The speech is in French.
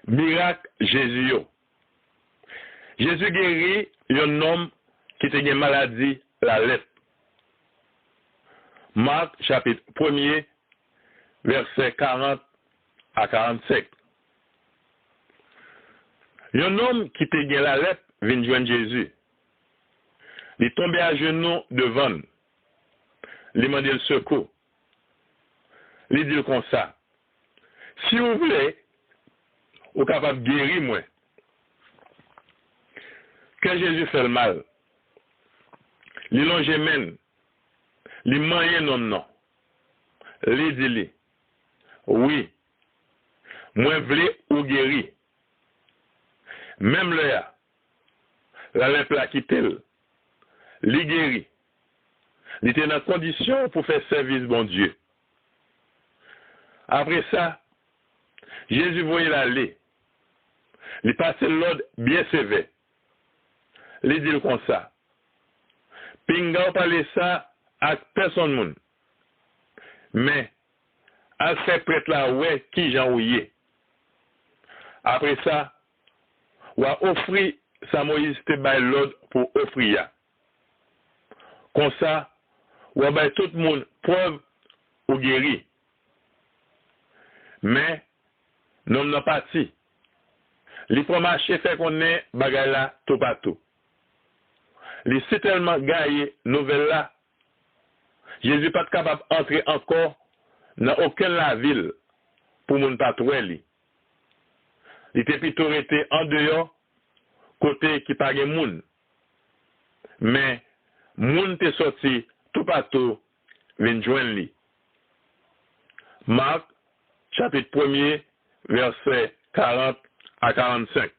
Miracle Jésus yo. Jésus guérit un homme qui était une maladie, la lèpre. Marc chapitre 1er, verset 40 à 45. Un homme qui était la lèpre vient joindre Jésus. Il est tombé à genoux devant. Il demande le secours. Il dit comme ça. Si vous voulez, vous êtes capable de guérir moi. Quand Jésus fait le mal, il longe men, il manye non. Il dit, oui, moi voulais ou guérir. Même là, la lèpre la quitté, il guérit. Il était dans condition pour faire service bon Dieu. Après ça, Jésus voyait l'aller. Il passait l'ordre bien sévère. Il dit comme ça. Pinga parler ça à personne moun. Mais, à faire prêtre là, ouais, qui j'en ouillé. Après ça, ou a offrir sa Moïse te bay l'ordre pour offrir. Comme ça, ou a bay tout le monde preuve ou guéri. Mais, non n'a pas si. Li pour marcher fait qu'on est bagay là tout partout. Li c'est tellement gaillé nouvelle là. Jésus pas capable d'entrer encore dans aucune la ville pour moun pas trouver li. Il était plutôt resté en dehors côté qui pas gen moun. Mais moun te sorti tout partout vinn joindre li. Marc chapitre 1er verset 40 à 45.